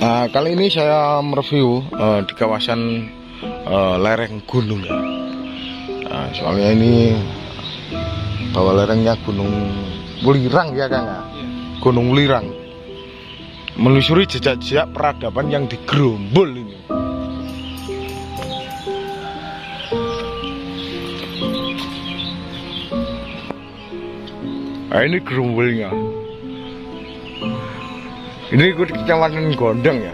Nah, kali ini saya mereview di kawasan lereng gunung ya. Nah, soalnya ini bawah lerengnya Gunung Welirang ya Kang ya. Gunung Welirang. Menelusuri jejak-jejak peradaban yang di Gerombol ini. Nah, ini gerombolnya. Ini ikut Kecamatan Gondang ya.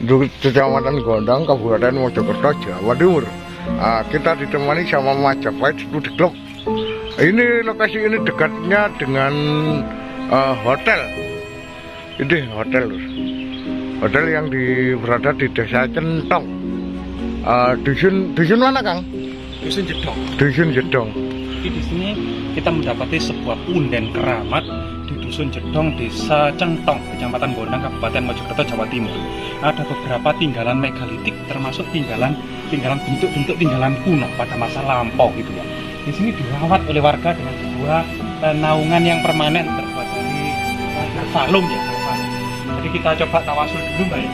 Itu Kecamatan Gondang, Kabupaten Mojokerto, Jawa Timur. Nah, kita ditemani sama Majapahit Studi Club. Ini lokasi ini dekatnya dengan hotel. Ini hotel yang berada di Desa Centong. Dusun mana Kang? Dusun Jedong. Dusun Jedong. Di sini kita mendapati sebuah punden keramat di Dusun Jedong, Desa Centong, Kecamatan Gondang, Kabupaten Mojokerto, Jawa Timur. Ada beberapa tinggalan megalitik, termasuk tinggalan bentuk-bentuk tinggalan kuno pada masa lampau gitu ya. Di sini dirawat oleh warga dengan sebuah naungan yang permanen terbuat dari tervalum ya. Jadi kita coba tawasul dulu Mbak ya.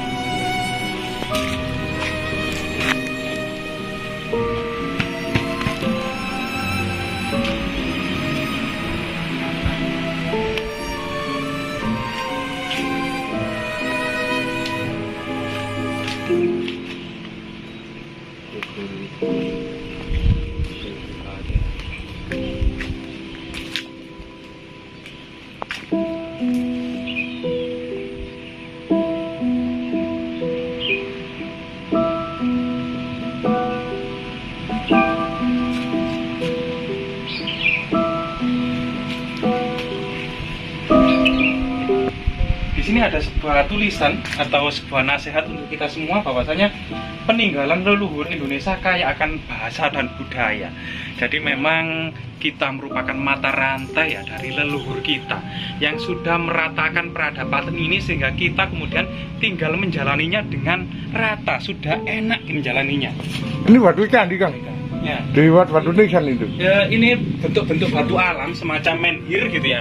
Di sini ada sebuah tulisan atau sebuah nasihat untuk kita semua bahwasanya peninggalan leluhur Indonesia kaya akan bahasa dan budaya. Jadi memang kita merupakan mata rantai ya dari leluhur kita yang sudah meratakan peradaban ini sehingga kita kemudian tinggal menjalaninya dengan rata, sudah enak menjalaninya. Ini batu candi Kang. Ya. Di batu nisan itu. Ya, ini bentuk-bentuk batu alam semacam menhir gitu ya.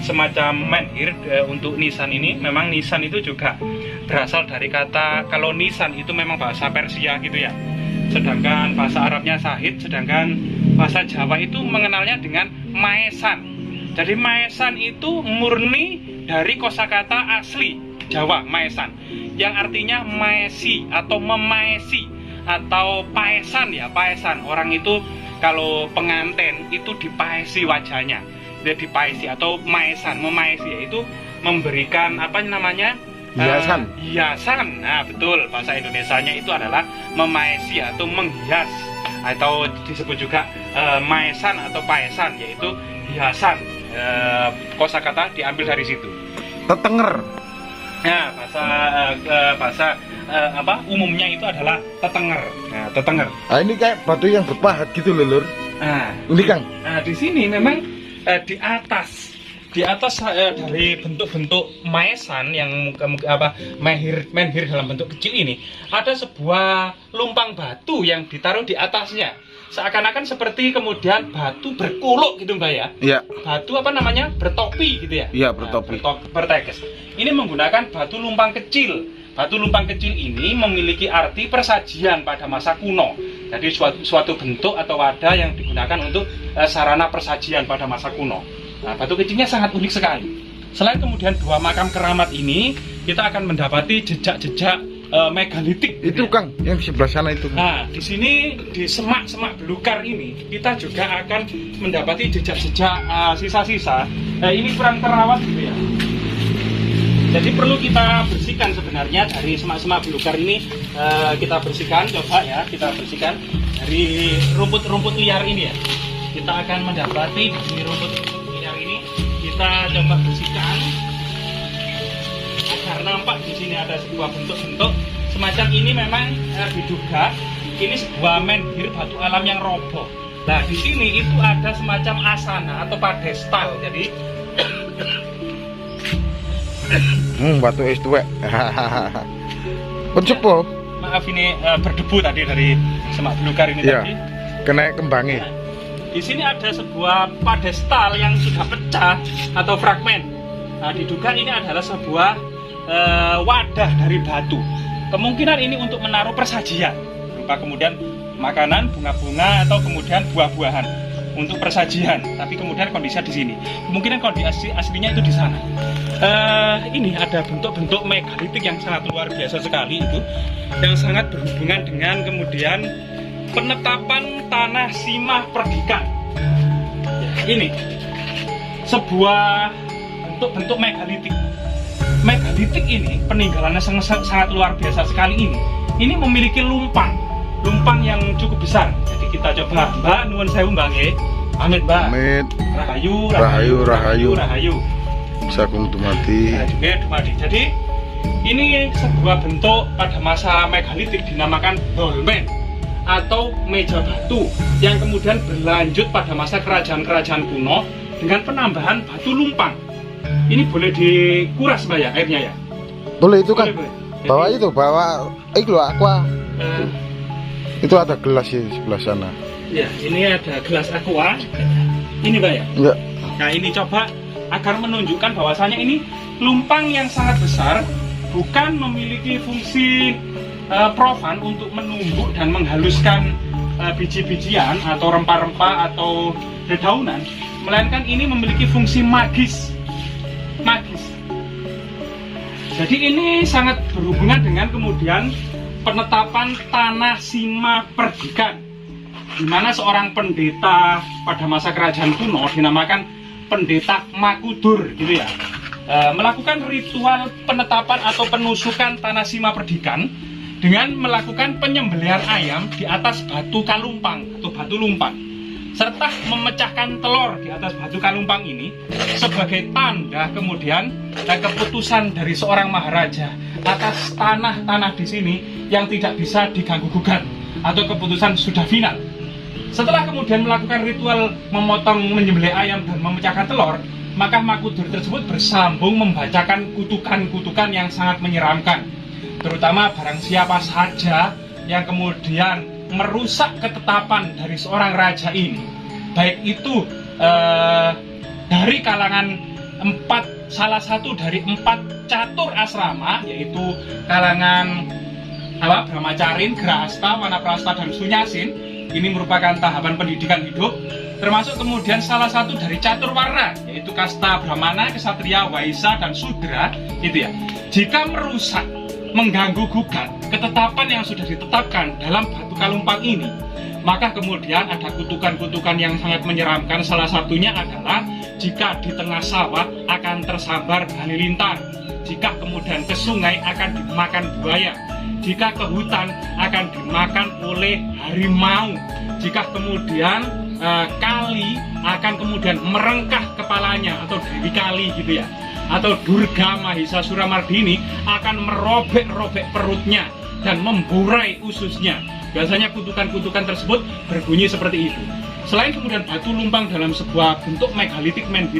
Semacam menhir untuk nisan ini. Memang nisan itu juga berasal dari kata, kalau nisan itu memang bahasa Persia gitu ya. Sedangkan bahasa Arabnya sahid, sedangkan bahasa Jawa itu mengenalnya dengan maesan. Jadi maesan itu murni dari kosakata asli Jawa, maesan, yang artinya maesi atau memaesi atau paesan ya, paesan. Orang itu kalau pengantin itu dipaesi wajahnya, dia dipaesi atau maesan, memaesi yaitu memberikan apa namanya? Hiasan. Hiasan. Nah, betul. Bahasa Indonesianya itu adalah memaesi atau menghias, atau disebut juga maesan atau paesan, yaitu hiasan. Kosakata diambil dari situ. Tetenger. Nah, bahasa umumnya itu adalah tetenger. Nah, tetenger. Nah, ini kayak batu yang berpahat gitu loh, Lur. Nah, Ini Kang. Nah, di sini memang di atas dari bentuk-bentuk maesan yang menhir dalam bentuk kecil ini ada sebuah lumpang batu yang ditaruh di atasnya, seakan-akan seperti kemudian batu berkuluk gitu Mbak ya. Iya. Batu apa namanya, bertopi gitu ya. Iya, bertopi. Bertekes. Ini menggunakan batu lumpang kecil. Batu lumpang kecil ini memiliki arti persajian pada masa kuno. Jadi suatu bentuk atau wadah yang digunakan untuk sarana persajian pada masa kuno. Nah, batu kecilnya sangat unik sekali. Selain kemudian dua makam keramat ini, kita akan mendapati jejak-jejak megalitik. Itu Kang, yang di sebelah sana itu. Nah, di sini di semak-semak belukar ini kita juga akan mendapati jejak-jejak sisa-sisa. Ini kurang terawat gitu ya. Jadi perlu kita bersihkan sebenarnya dari semak-semak belukar ini. Kita bersihkan, coba ya, kita bersihkan dari rumput-rumput liar ini ya. Kita akan mendapati di rumput-rumput liar ini, kita coba bersihkan agar nampak di sini ada sebuah bentuk-bentuk semacam ini. Memang diduga ini sebuah menhir batu alam yang roboh. Nah, di sini itu ada semacam asana atau pedestal. Jadi Batu es tuwek. Pencepo. maaf ini berdebu tadi dari semak belukar ini Iya. tadi. Kena kembangnya. Nah, di sini ada sebuah pedestal yang sudah pecah atau fragmen. Nah, diduga ini adalah sebuah wadah dari batu. Kemungkinan ini untuk menaruh persajian, berupa kemudian makanan, bunga-bunga atau kemudian buah-buahan untuk persajian. Tapi kemudian kondisinya di sini. Kemungkinan kondisi aslinya itu di sana. Ini ada bentuk-bentuk megalitik yang sangat luar biasa sekali itu, yang sangat berhubungan dengan kemudian penetapan tanah Simah Perdikan. Ini sebuah bentuk-bentuk megalitik. Megalitik ini peninggalannya sangat luar biasa sekali ini. Ini memiliki lumpang yang cukup besar. Jadi kita coba, Mbak, nuwun sewu Mbak nggih. Amit Mbak. Amit. Rahayu. Sagung dumadi. Jadi ini sebuah bentuk pada masa megalitik dinamakan dolmen atau meja batu yang kemudian berlanjut pada masa kerajaan-kerajaan kuno dengan penambahan batu lumpang. Ini boleh dikuras Mbak ya airnya ya? Boleh itu kan. Boleh. Bawa itu aqua. Itu ada gelas di sebelah sana. Ya, ini ada gelas aqua. Ini Mbak ya? Ya. Nah, ini coba agar menunjukkan bahwasanya ini lumpang yang sangat besar, bukan memiliki fungsi profan untuk menumbuk dan menghaluskan biji-bijian atau rempah-rempah atau dedaunan, melainkan ini memiliki fungsi magis. Jadi ini sangat berhubungan dengan kemudian penetapan tanah Simah Perdikan, di mana seorang pendeta pada masa kerajaan kuno dinamakan pendeta Makudur, gitu ya, melakukan ritual penetapan atau penusukan tanah Simah Perdikan dengan melakukan penyembelihan ayam di atas batu kalumpang atau batu lumpang, serta memecahkan telur di atas batu kalumpang ini sebagai tanda kemudian keputusan dari seorang maharaja atas tanah-tanah di sini yang tidak bisa diganggu gugat atau keputusan sudah final. Setelah kemudian melakukan ritual memotong, menyembelih ayam dan memecahkan telur, maka Makudur tersebut bersambung membacakan kutukan-kutukan yang sangat menyeramkan, terutama barang siapa saja yang kemudian merusak ketetapan dari seorang raja ini, baik itu dari kalangan salah satu dari 4 catur asrama, yaitu kalangan Brahmacarin, Grahasta, Wanaprasta, dan Sunyasin. Ini merupakan tahapan pendidikan hidup, termasuk kemudian salah satu dari catur warna, yaitu kasta Brahmana, Ksatria, Waisya, dan Sudra, gitu ya. Jika merusak, mengganggu gugat ketetapan yang sudah ditetapkan dalam batu kalumpang ini, maka kemudian ada kutukan-kutukan yang sangat menyeramkan. Salah satunya adalah jika di tengah sawah akan tersambar halilintar, jika kemudian ke sungai akan dimakan buaya, jika ke hutan akan dimakan oleh harimau, jika kemudian kali akan kemudian merengkah kepalanya atau dewi kali, gitu ya, atau Durga Mahisa Suramardini akan merobek-robek perutnya dan memburai ususnya. Biasanya kutukan-kutukan tersebut berbunyi seperti itu. Selain kemudian batu lumpang dalam sebuah bentuk megalitik menhir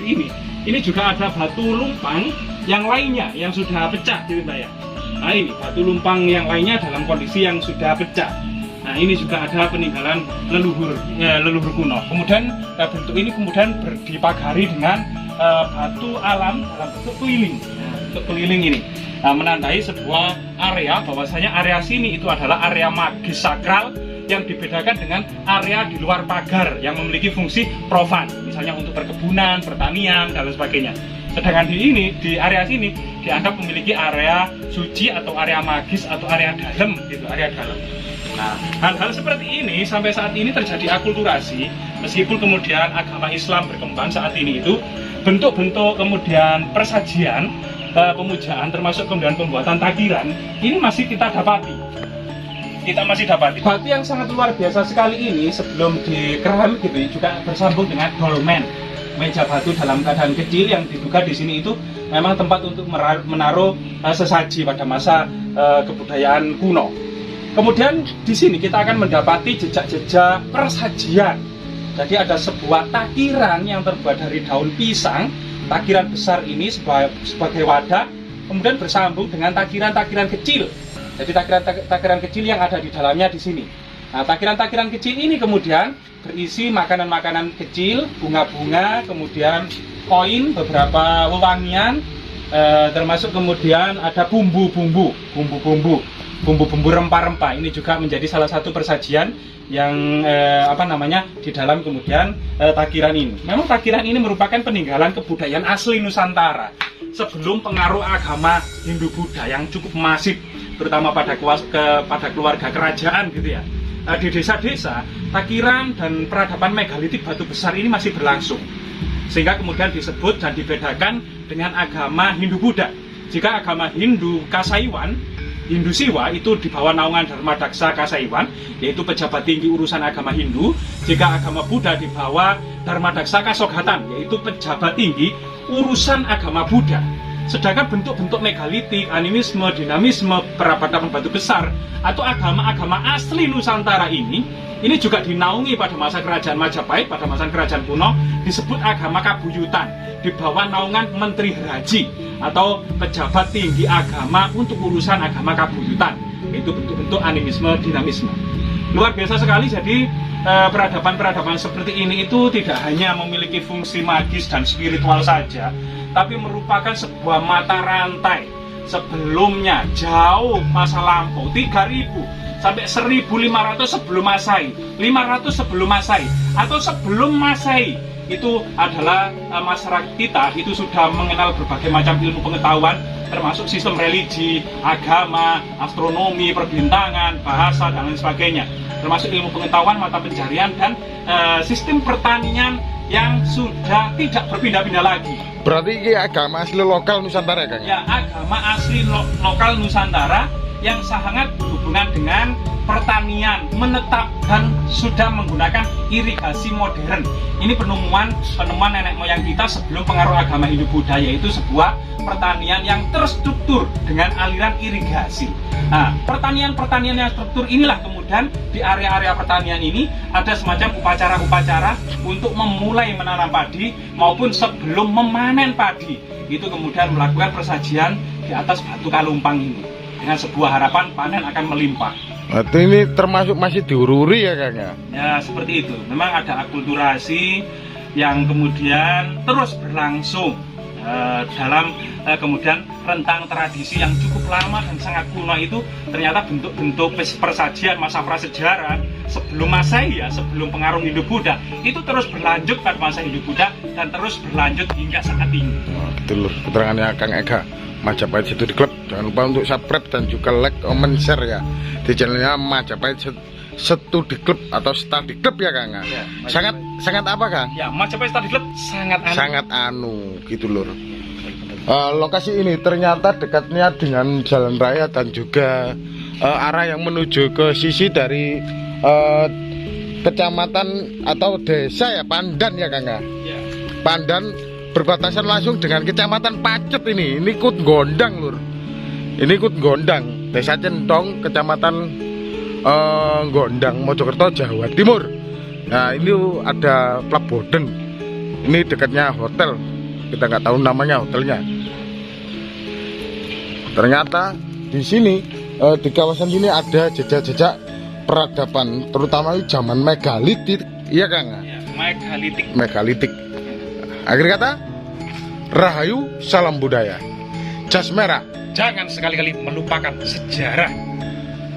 ini juga ada batu lumpang yang lainnya yang sudah pecah, gitu Mbak ya. Nah, ini batu lumpang yang lainnya dalam kondisi yang sudah pecah. Nah, ini juga ada peninggalan leluhur kuno. Kemudian bentuk ini kemudian dipagari dengan batu alam dalam bentuk keliling. Nah, bentuk keliling ini menandai sebuah area, bahwasanya area sini itu adalah area magis sakral yang dibedakan dengan area di luar pagar yang memiliki fungsi profan, misalnya untuk perkebunan, pertanian, dan lain sebagainya. Sedangkan di area sini dianggap memiliki area suci atau area magis atau area dalam, gitu, area dalam. Nah, hal-hal seperti ini sampai saat ini terjadi akulturasi, meskipun kemudian agama Islam berkembang saat ini itu bentuk-bentuk kemudian persajian, pemujaan, termasuk kemudian pembuatan takiran, ini masih kita dapati. Batu yang sangat luar biasa sekali ini sebelum dikeram, gitu, juga bersambung dengan dolmen, meja batu dalam keadaan kecil yang diduga di sini itu memang tempat untuk menaruh sesaji pada masa kebudayaan kuno. Kemudian di sini kita akan mendapati jejak-jejak persajian. Jadi ada sebuah takiran yang terbuat dari daun pisang. Takiran besar ini sebagai wadah, kemudian bersambung dengan takiran-takiran kecil. Jadi takiran kecil yang ada di dalamnya di sini. Nah, takiran-takiran kecil ini kemudian berisi makanan-makanan kecil, bunga-bunga, kemudian koin, beberapa wewangian, termasuk kemudian ada bumbu-bumbu rempah-rempah. Ini juga menjadi salah satu persajian yang di dalam kemudian takiran ini. Memang takiran ini merupakan peninggalan kebudayaan asli Nusantara sebelum pengaruh agama Hindu-Buddha yang cukup masif, terutama pada keluarga kerajaan gitu ya. Di desa-desa, takiran dan peradaban megalitik batu besar ini masih berlangsung, sehingga kemudian disebut dan dibedakan dengan agama Hindu-Buddha. Jika agama Hindu Kasaiwan, Hindu Siwa itu di bawah naungan Dharmadaksa Kasaiwan, yaitu pejabat tinggi urusan agama Hindu. Jika agama Buddha di bawah Dharmadaksa Kasoghatan, yaitu pejabat tinggi urusan agama Buddha. Sedangkan bentuk-bentuk megalitik, animisme, dinamisme, peradaban batu besar atau agama-agama asli Nusantara ini juga dinaungi pada masa kerajaan Majapahit, pada masa kerajaan kuno disebut agama Kabuyutan di bawah naungan Menteri Haji atau pejabat tinggi agama untuk urusan agama Kabuyutan. Itu bentuk-bentuk animisme, dinamisme. Luar biasa sekali. Jadi peradaban-peradaban seperti ini itu tidak hanya memiliki fungsi magis dan spiritual saja, tapi merupakan sebuah mata rantai sebelumnya, jauh masa lampau, 3000 sampai 1500 sebelum Masehi, 500 sebelum Masehi atau sebelum Masehi. Itu adalah masyarakat kita itu sudah mengenal berbagai macam ilmu pengetahuan, termasuk sistem religi, agama, astronomi, perbintangan, bahasa, dan lain sebagainya, termasuk ilmu pengetahuan, mata pencarian, dan sistem pertanian yang sudah tidak berpindah-pindah lagi. Berarti ini agama asli lokal Nusantara kan? Ya, agama asli lokal Nusantara yang sangat berhubungan dengan pertanian, menetap, dan sudah menggunakan irigasi modern. Ini penemuan nenek moyang kita sebelum pengaruh agama Hindu-Buddha, yaitu sebuah pertanian yang terstruktur dengan aliran irigasi. Nah, pertanian yang struktur inilah kemudian di area-area pertanian ini ada semacam upacara-upacara untuk memulai menanam padi maupun sebelum memanen padi. Itu kemudian melakukan persajian di atas batu kalumpang ini dengan sebuah harapan panen akan melimpah. Itu ini termasuk masih diururi ya Kang? Ya, seperti itu. Memang ada akulturasi yang kemudian terus berlangsung dalam kemudian rentang tradisi yang cukup lama dan sangat kuno. Itu ternyata bentuk-bentuk persajian masa prasejarah sebelum Masehi, ya, sebelum pengaruh Hindu-Buddha, itu terus berlanjut pada masa Hindu-Buddha dan terus berlanjut hingga saat ini. Betul, keterangannya Kang Ega, Majapahit Studi Club. Jangan lupa untuk subscribe dan juga like, comment, share ya di channelnya Majapahit Studi Club atau Study Club ya Kang. Ya, sangat apa Kang? Ya, Majapahit Study Club sangat anu gitu lur. Lokasi ini ternyata dekatnya dengan jalan raya dan juga arah yang menuju ke sisi dari kecamatan atau desa ya Pandan ya Kang. Ya. Pandan berbatasan langsung dengan kecamatan Pacet ini Kut Gondang lur. Ini Kut Gondang, Desa Centong, kecamatan Gondang, Mojokerto, Jawa Timur. Nah, ini ada Plak Boden. Ini dekatnya hotel. Kita nggak tahu namanya hotelnya. Ternyata di sini di kawasan ini ada jejak-jejak peradaban, terutama zaman megalitik, iya Kang? Ya, megalitik. Akhir kata, Rahayu, salam budaya. Jas merah. Jangan sekali-kali melupakan sejarah.